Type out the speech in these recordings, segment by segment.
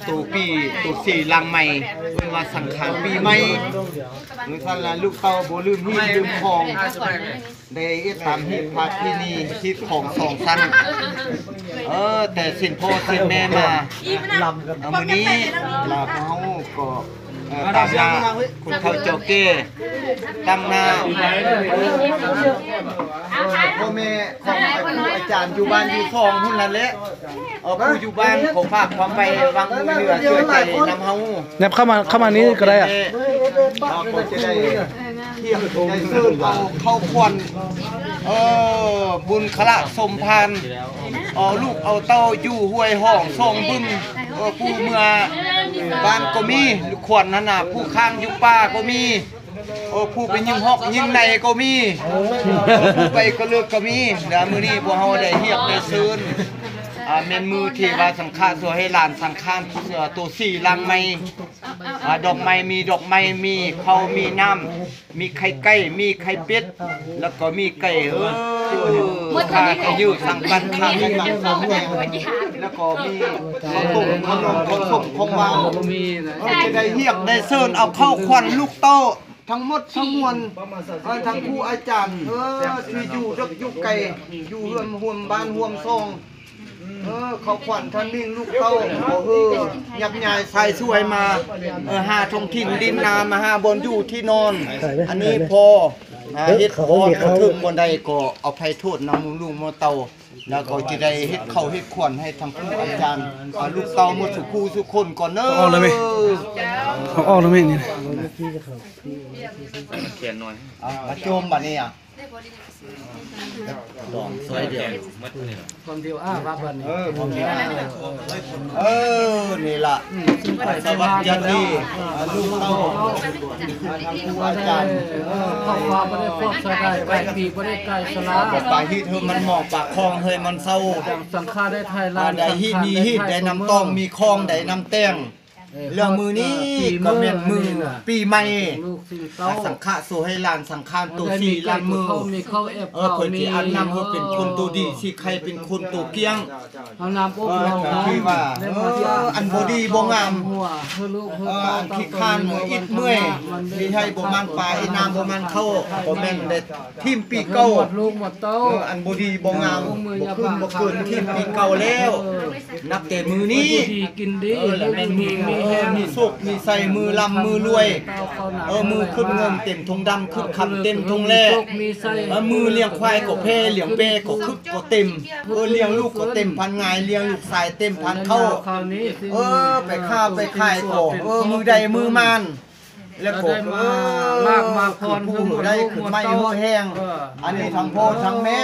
ตัวปีตัวสี่ลังใหม่มาสังขารปีใหม่หรือท่านละลูกเต้าโบลืมที่ลืมของได้ตามที่พาที่นี่ที่ของสองสั้นแต่สินพ่อสินแม่มามือนี้ลาเขาก็ตามนาคุณเขาเจ้าเก้ตามนาพ่อแม่ของอาจารย์อยู่บ้านอยู่คลองพุ่นนั่นแหละผู้อยู่บ้านผมฝากความไปวางมือเหลือช่วยใจนำเฮาเนี่ยเข้ามานี้ก็ได้อะก็จะได้เที่ยงได้ซื้อเข้าควันบุญคละสมพานลูกเอาเต้าอยู่ห้วยห้องซองบึ้งผู้เมื่อบ้านก็มีขวัญนั่นน่ะผู้ข้างอยู่ป่าก็มีผู้ไปยิงฮอกยิงในก็มีผู้ไปก็เลือกก็มีเดี๋ยวมื้อนี้พวกเฮาได้เฮียบได้ซื้อเมนมือที่ว่าสังฆาตัวให้หลานสังฆานตัวสี่ลังไม้ดอกไม้มีดอกไม้มีเขามีน้ำมีไข่ไก่มีไข่เป็ดแล้วก็มีไก่ข้าก็อยู่สังกันข้ามีมังสวิรัติแล้วก็มีข้าวต้มขนมข้าวส้มของวางจะได้เฮียบได้เซิร์นเอาเข้าควันลูกโตทั้งหมดทั้งมวลทั้งครูอาจารย์ที่อยู่ดักอยู่ไก่อยู่เรือนห่วมบ้านห่วมซองเขาขวัญท่านนิ่งลูกเต้ายับยายใส่ช่วยมาหาทงถิ่นดินนามาหาบนอยู่ที่นอนอันนี้พอเฮ็ดพอถึงบนใดก็เอาไผ่โทษนำลุงมอเตาแล้วก็จะได้เฮ็ดเข้าเฮ็ดขวัญให้ทางครูอาจารย์ลูกเต้าหมดสุขูสุคนก่อนเนอะออกเลยไหมออกเลยไหมนี่เขียนหน่อยมาโจมบัดนี้อ่ะดองสวยเดียวความเดียวว่าบัดนี้ความเดียวนี่ล่ะสวัสดีลูกเต้าทางครูอาจารย์ข้าวบ่ได้ฟอกใส่ได้ไปปีบ่ได้ไก่สลาปลาฮีเธอมันหมอกปากคลองเฮยมันเศร้าสังฆาได้ไทยลานได้ฮีมีฮีได้น้ำต้องมีคลองได้น้ำแต้งเรื่องมือนี้ก็เม็นมือปีใหม่สังฆะโซให้ลานสังฆานตัวสี่ลานมือเพื่อที่อันนำเขาเป็นคนตัวดีที่ใครเป็นคนตัวเกี้ยงเอาน้ำอบเราที่ว่าอันบดีบงามที่ข้านอิดเมื่อยมีให้บมันปลายน้ำบมันเข้าบแม่นเด็ดทิมปีเก่าอันบดีบงามบขึ้นบเกินทิมปีเก่าแล้วนับแต่มือนี้กินดีมีสุกมีใส่มือลำมือรวยมือขึ้นเงินเต็มทงดำขึ้นคำเต็มทงแร่มือเลี้ยงควายก็เพ่เลี้ยงเป้ก็คึกก็เต็มเลี้ยงลูกก็เต็มพันงายเลี้ยงลูกสายเต็มพันเข้าไปข้าวไปขายก็มือใดมือมันแล้วก็มากคนผู้ได้ขึ้นไม่หัวแห้งอันนี้ทั้งพ่อทั้งแม่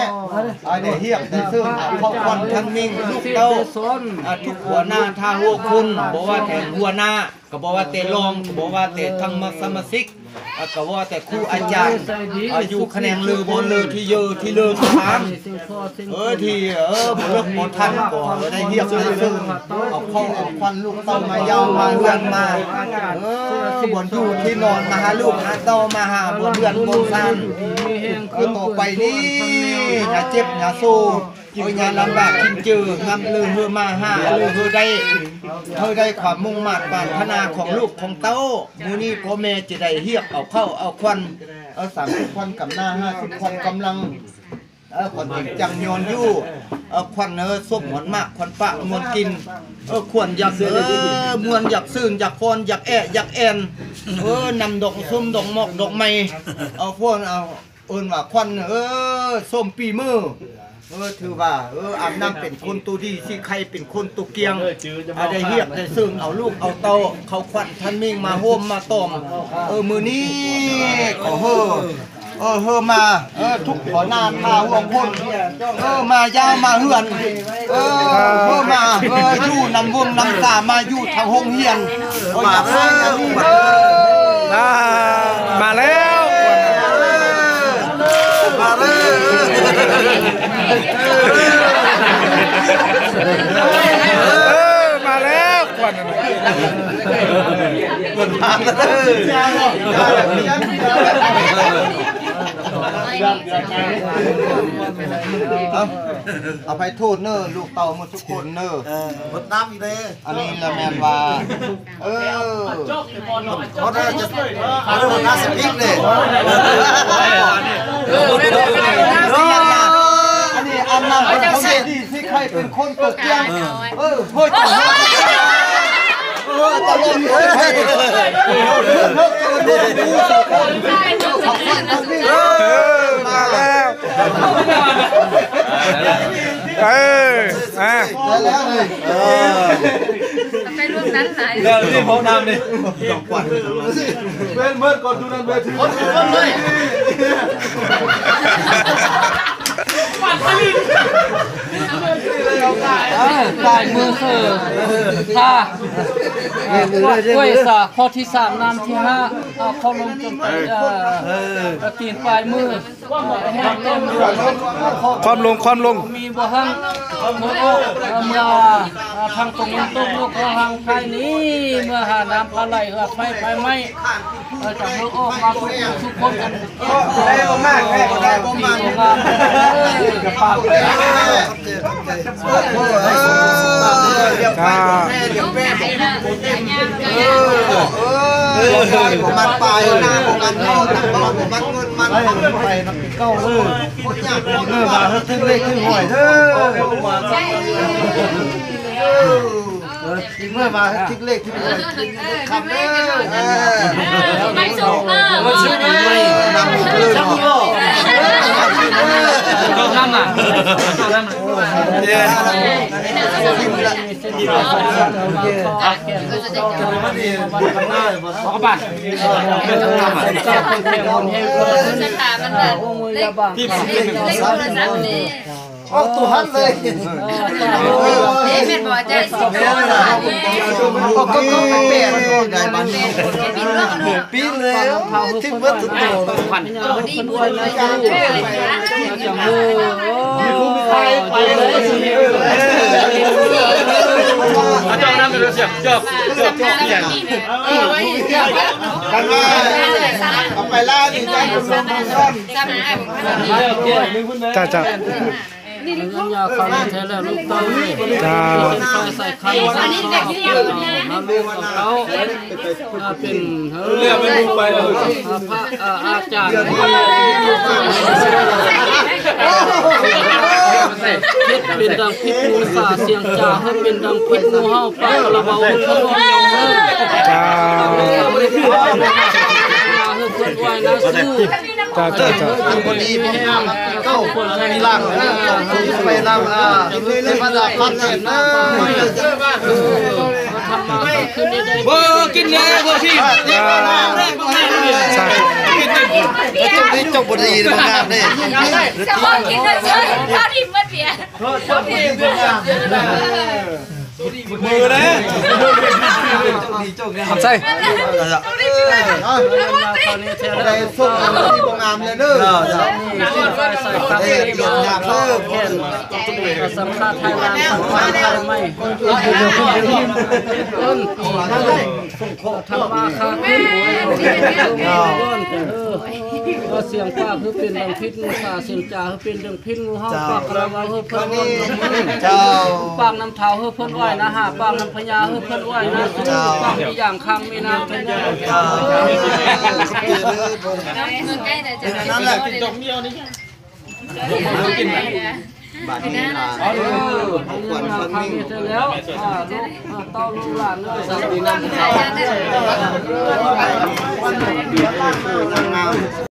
อันนี้เฮียบแต่ซึ่งพ่อคนทั้งมิ่งลูกเต้าทุกหัวหน้าท่าหัวคุณบอกว่าแต่หัวหน้าก็บอกว่าแต่รองก็บอกว่าแต่ทั้งสมาชิกก็ว่าแต่ครูอาจารย์อยู่คะแนนลือบนลือที่เยอะที่ลือทางที่บ่เลิกบ่ทันก็ได้เฮียบได้ซึ่งเอาเข้าเอาควันลูกเต้ามาเย้ามาเฮือนมาบนอยู่ที่นอนมาหาลูกหาเต้ามาหาบนเฮือนบนซานต่อไปนี้อย่าเจ็บอย่าสู้อย่าลำบากกินจืดงำลือเฮือมาหาลือเฮือได้ความมุ่งมั่นปรารถนาของลูกของเต้ามื้อนี้พ่อแม่จะได้เฮียบเอาเข้าเอาควันเอา30ควันกับหน้า50ควันกำลังควันจังยอนอยู่ควันส้มหวานมากควันปะมวนกินควรอยากมวนอยากซื่นอยากฟอนอยากอยากแอนนำดอกส้มดอกหมอกดอกไม้เอาพวกเอาว่าควันส้มปีมือถือว่าอาบน้ำเป็นคนตัวดีสิใครเป็นคนตัวเกียงได้เฮียบได้ซึ่งเอาลูกเอาเต้าเขาควันท่านมิ่งมาโฮมมาต้มมือนี้ขอเฮอมาทุกขอหน้าท่าห่วงพ้นมายาวมาเฮือนมาอยู่นำวงนำตามาอยู่ทางห้องเฮียนมาแล้วมาแล้วควันมา เอาไปโทษเนอะลูกเต่าหมดทุกคนเนอะหมดน้ำอีกเลยอันนี้ละแมนว่าเขาได้จะเอาหมดน้ำสปิกเลยอันนี้อันนั้นเขาดีที่ใครเป็นคนตกเตียงเฮ้ยตลกเลยมาแล้วแล้วเลยไปร่วมนั้นไหน แล้วนี่พกน้ำนี่ต้องกวาดเว้นเมื่อก่อนดูนั่นเว้นถือคนเลยปลายมือเสือท่าก้วยสาข้อที่3น้ำที่5เอาข้อลงจนไปตีนปลายมือแห้งเต็มความลงมีบ่หังมืออกเมื่อทางตรงนั้นตรงลูกเขาหางไฟนี้เมื่อหาน้ำพาไหลเหือไฟไหม้จากมือออกมาทุกคนกันได้บ่มากได้บ่มากกระปากเลยเดี๋ยวไปเดี๋ยวแม่ผมมันไปนะผมมันเข้าตั้งบ้านผมมันเงินมันไปมันเก้ามาถึงเลขถึงหวยเด้เมื่อมาทิ้งเลขทิ้งหวยคำเด้อไม่ส่งมันชื่อไม่นำเลยเนาะเราทำอ่ะเอาบ้านสถาบันนั้นเล็กโทรศัพท์นี่ออกตัวหันเลยเป็นบ่ใจสิก็ไปเปลี่ยนได้บ้านปีเลยที่วัดตุ่นพันดีบุญเลยจ้าจังมือไปเลยอาจารย์น้ำเป็นเสียงจบอย่างกันว่าเอาไปล่าดีใจจ้านี่ลูกยาเขาแท้แล้วลูกเต้าใส่คันอันนี้เด็กที่ยังน้ำลูกเขาเป็นเรียกไม่รู้ไปเลยพระอาจารย์เป็นดังพิษงูฝ่าเสียงจ่าให้เป็นดังพิษงูเห่าปากระเบาขนมยองเลิศจ้าให้คนไหวนะสู้คนดีไม่ห้ามเข้าคนมีหลังไปนำในภาษาพันธ์เนี่ยนะบ่กินเลยบ่พี่ใช่กินจบบดีเลยงามเลยจะบอกกินเลยเชื่อข้าวทิพย์มาเปียมือนะทำใช่ได้ส่งที่บงามเลยเด้อสำคัญไทยลานสำคัญไทยไม่ต้นทำมาค้าขึ้นเสียงป้าคือเป็นดังพิษงูสาเสียงจ่าคือเป็นดังพิษงูห้องปากระวังเพื่อเพิ่นปากน้ำเท้าเพื่อเพิ่นไหวนะหาปากน้ำพญาเพื่อเพิ่นไหวนะปากมีอย่างคังมีน้ำพญานั่นแหละกินดอกเดียวนี่กินบาทนี้นะของขวัญคนมิ่งแล้วเต้าลูกหลานเลยสักดีน้ำ